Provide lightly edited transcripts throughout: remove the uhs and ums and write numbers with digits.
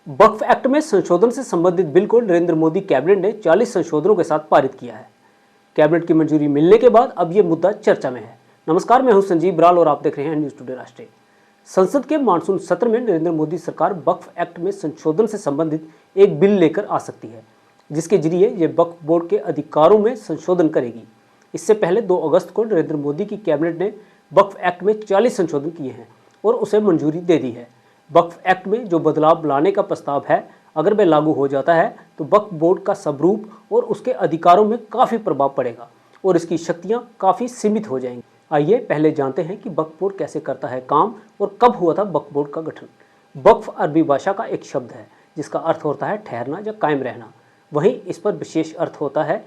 वक्फ act में संशोधन से संबंधित बिल को नरेंद्र मोदी कैबिनेट ने 40 संशोधनों के साथ पारित किया है। कैबिनेट की मंजूरी मिलने के बाद अब यह मुद्दा चर्चा में है। नमस्कार, मैं हूं संजीव बराल और आप देख रहे हैं न्यूज टुडे राष्ट्रीय। संसद के मानसून सत्र में नरेंद्र मोदी सरकार वक्फ एक्ट में संशोधन से संबंधित एक बिल लेकर आ सकती है, जिसके जरिए ये वक्फ बोर्ड के अधिकारों में संशोधन करेगी। इससे पहले 2 अगस्त को नरेंद्र मोदी की कैबिनेट ने वक्फ एक्ट में 40 संशोधन किए हैं और उसे मंजूरी दे दी है। वक्फ एक्ट में जो बदलाव लाने का प्रस्ताव है, अगर वह लागू हो जाता है तो वक्फ बोर्ड का स्वरूप और उसके अधिकारों में काफ़ी प्रभाव पड़ेगा और इसकी शक्तियां काफ़ी सीमित हो जाएंगी। आइए पहले जानते हैं कि वक्फ बोर्ड कैसे करता है काम और कब हुआ था वक्फ बोर्ड का गठन। वक्फ अरबी भाषा का एक शब्द है जिसका अर्थ होता है ठहरना या कायम रहना। वहीं इस पर विशेष अर्थ होता है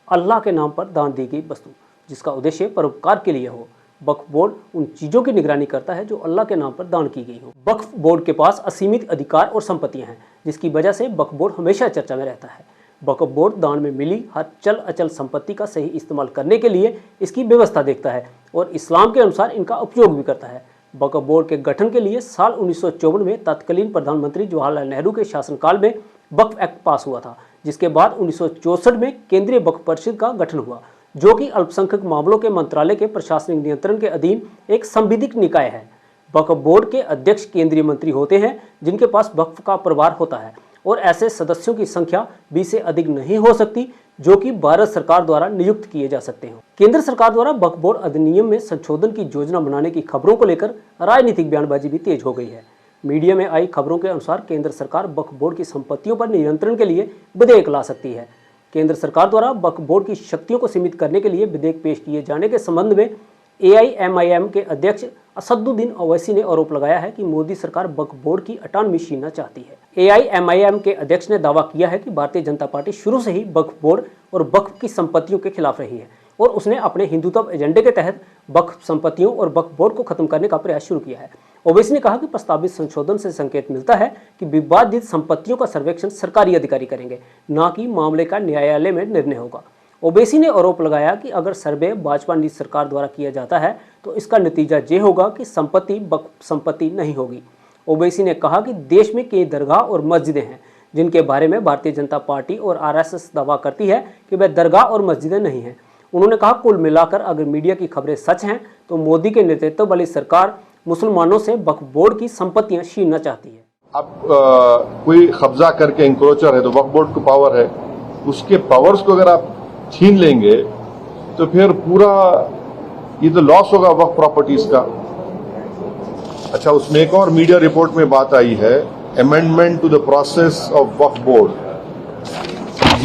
अल्लाह के नाम पर दान दी गई वस्तु, जिसका उद्देश्य परोपकार के लिए हो। वक्फ बोर्ड उन चीज़ों की निगरानी करता है जो अल्लाह के नाम पर दान की गई हो। वक्फ बोर्ड के पास असीमित अधिकार और संपत्तियां हैं, जिसकी वजह से वक्फ बोर्ड हमेशा चर्चा में रहता है। वक्फ बोर्ड दान में मिली हर चल अचल संपत्ति का सही इस्तेमाल करने के लिए इसकी व्यवस्था देखता है और इस्लाम के अनुसार इनका उपयोग भी करता है। वक्फ बोर्ड के गठन के लिए साल 1954 में तत्कालीन प्रधानमंत्री जवाहरलाल नेहरू के शासनकाल में वक्फ एक्ट पास हुआ था, जिसके बाद 1964 में केंद्रीय वक्फ परिषद का गठन हुआ, जो कि अल्पसंख्यक मामलों के मंत्रालय के प्रशासनिक नियंत्रण के अधीन एक संविधिक निकाय है। वक्फ बोर्ड के अध्यक्ष केंद्रीय मंत्री होते हैं, जिनके पास वक्फ का प्रभार होता है और ऐसे सदस्यों की संख्या 20 से अधिक नहीं हो सकती, जो कि भारत सरकार द्वारा नियुक्त किए जा सकते हैं। केंद्र सरकार द्वारा वक्फ बोर्ड अधिनियम में संशोधन की योजना बनाने की खबरों को लेकर राजनीतिक बयानबाजी भी तेज हो गई है। मीडिया में आई खबरों के अनुसार केंद्र सरकार वक्फ बोर्ड की संपत्तियों पर नियंत्रण के लिए विधेयक ला सकती है। केंद्र सरकार द्वारा वक्फ बोर्ड की शक्तियों को सीमित करने के लिए विधेयक पेश किए जाने के संबंध में AIMIM के अध्यक्ष असदुद्दीन ओवैसी ने आरोप लगाया है कि मोदी सरकार वक्फ बोर्ड की अटानमी छीनना चाहती है। AIMIM के अध्यक्ष ने दावा किया है कि भारतीय जनता पार्टी शुरू से ही वक्फ बोर्ड और वक्फ की संपत्तियों के खिलाफ रही है और उसने अपने हिंदुत्व एजेंडे के तहत वक्फ संपत्तियों और वक्फ बोर्ड को खत्म करने का प्रयास शुरू किया है। ओवैसी ने कहा कि प्रस्तावित संशोधन से संकेत मिलता है कि विवादित संपत्तियों का सर्वेक्षण सरकारी अधिकारी करेंगे, न कि मामले का न्यायालय में निर्णय होगा। ओवैसी ने आरोप लगाया कि अगर सर्वे भाजपा नीति सरकार द्वारा किया जाता है तो इसका नतीजा ये होगा कि संपत्ति वक्फ संपत्ति नहीं होगी। ओवैसी ने कहा कि देश में कई दरगाह और मस्जिदें हैं जिनके बारे में भारतीय जनता पार्टी और RSS दावा करती है कि वह दरगाह और मस्जिदें नहीं हैं। उन्होंने कहा, कुल मिलाकर अगर मीडिया की खबरें सच हैं तो मोदी के नेतृत्व वाली सरकार मुसलमानों से वक्फ बोर्ड की संपत्तियां छीनना चाहती है। अब कोई कब्जा करके इंक्रोचर है तो वक्फ बोर्ड को पावर है, उसके पावर्स को अगर आप छीन लेंगे तो फिर पूरा ये तो लॉस होगा वक्फ प्रॉपर्टीज का। अच्छा, उसमें एक और मीडिया रिपोर्ट में बात आई है, amendment to the process of Waqf board.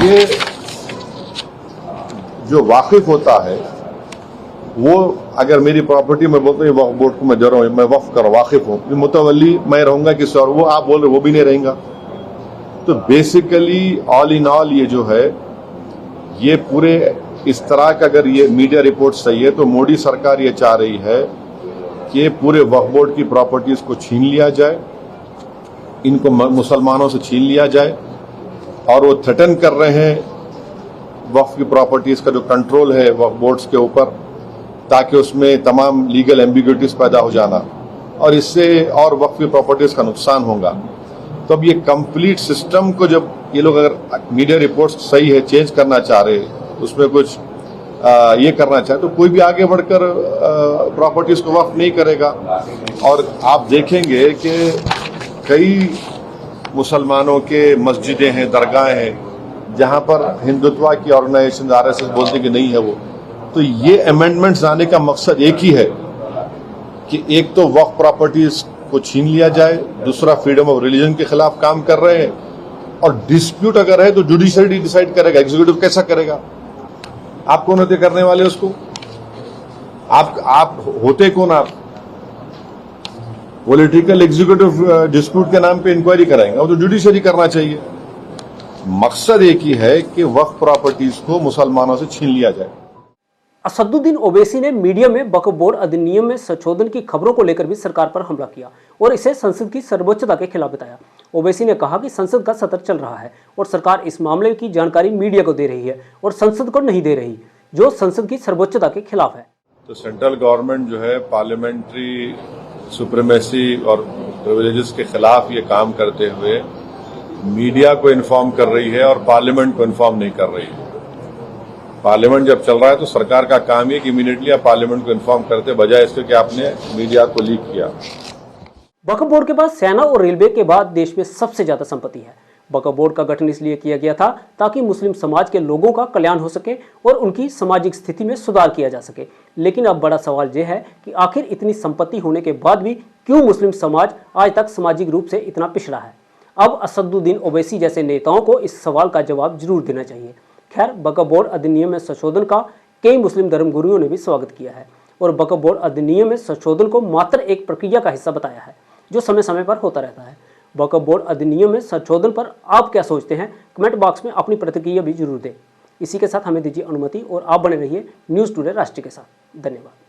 ये जो वाकिफ होता है वो अगर मेरी प्रॉपर्टी में बोलते हैं वक्फ बोर्ड को मैं दे रहा हूं, मैं वक्फ कर वाकिफ हूं, मुतवल्ली मैं रहूंगा किसी और, वो आप बोल रहे वो भी नहीं रहेगा। तो बेसिकली ऑल इन ऑल ये जो है ये पूरे इस तरह का, अगर ये मीडिया रिपोर्ट सही है तो मोदी सरकार ये चाह रही है कि पूरे वक्फ बोर्ड की प्रॉपर्टीज को छीन लिया जाए, इनको मुसलमानों से छीन लिया जाए और वो थ्रेटन कर रहे हैं वक्फ की प्रॉपर्टीज का जो कंट्रोल है वक्फ बोर्ड्स के ऊपर, ताकि उसमें तमाम लीगल एम्बिग्यूटीज पैदा हो जाना और इससे और वक्फ की प्रॉपर्टीज का नुकसान होगा। तो अब ये कंप्लीट सिस्टम को जब ये लोग, अगर मीडिया रिपोर्ट्स सही है, चेंज करना चाह रहे, उसमें कुछ ये करना चाहे तो कोई भी आगे बढ़कर प्रॉपर्टीज को वक्फ नहीं करेगा। और आप देखेंगे कि कई मुसलमानों के मस्जिदें हैं, दरगाहें हैं, जहां पर हिंदुत्व की ऑर्गेनाइजेशन RSS बोलते कि नहीं है वो। तो ये अमेंडमेंट्स आने का मकसद एक ही है कि एक तो वक्फ प्रॉपर्टीज को छीन लिया जाए, दूसरा फ्रीडम ऑफ रिलीजन के खिलाफ काम कर रहे हैं, और डिस्प्यूट अगर है तो जुडिशरी डिसाइड करेगा, एग्जीक्यूटिव कैसा करेगा? आप कौन होते करने वाले उसको? आप होते कौन? आप पॉलिटिकल एग्जीक्यूटिव डिस्प्यूट के नाम पे इंक्वायरी कराएंगे, वो तो जुडिशरी करना चाहिए। मकसद एक ही है कि वक्फ प्रॉपर्टीज को मुसलमानों से छीन लिया जाए। असदुद्दीन ओवैसी ने मीडिया में वक्फ बोर्ड अधिनियम में संशोधन की खबरों को लेकर भी सरकार पर हमला किया और इसे संसद की सर्वोच्चता के खिलाफ बताया। ओवैसी ने कहा कि संसद का सत्र चल रहा है और सरकार इस मामले की जानकारी मीडिया को दे रही है और संसद को नहीं दे रही, जो संसद की सर्वोच्चता के खिलाफ है। तो सेंट्रल गवर्नमेंट जो है पार्लियामेंट्री सुप्रीमेसी और प्रिविलेजेस के खिलाफ ये काम करते हुए मीडिया को इन्फॉर्म कर रही है और पार्लियामेंट को इन्फॉर्म नहीं कर रही है। पार्लियामेंट जब चल रहा है तो सरकार का काम है कि इमीडिएटली आप पार्लियामेंट को इन्फॉर्म करते, बजाय इसके कि आपने मीडिया को लीक किया। वक्फ बोर्ड के पास सेना और रेलवे के बाद देश में सबसे ज्यादा संपत्ति है। वक्फ बोर्ड का गठन इसलिए किया गया था ताकि मुस्लिम समाज के लोगों का कल्याण हो सके और उनकी सामाजिक स्थिति में सुधार किया जा सके। लेकिन अब बड़ा सवाल यह है कि आखिर इतनी संपत्ति होने के बाद भी क्यों मुस्लिम समाज आज तक सामाजिक रूप से इतना पिछड़ा है। अब असदुद्दीन ओवैसी जैसे नेताओं को इस सवाल का जवाब जरूर देना चाहिए। खैर, वक्फ बोर्ड अधिनियम में संशोधन का कई मुस्लिम धर्मगुरुओं ने भी स्वागत किया है और वक्फ बोर्ड अधिनियम में संशोधन को मात्र एक प्रक्रिया का हिस्सा बताया है जो समय समय पर होता रहता है। वक्फ बोर्ड अधिनियम में संशोधन पर आप क्या सोचते हैं? कमेंट बॉक्स में अपनी प्रतिक्रिया भी जरूर दें। इसी के साथ हमें दीजिए अनुमति और आप बने रहिए न्यूज़ टुडे राष्ट्रीय के साथ। धन्यवाद।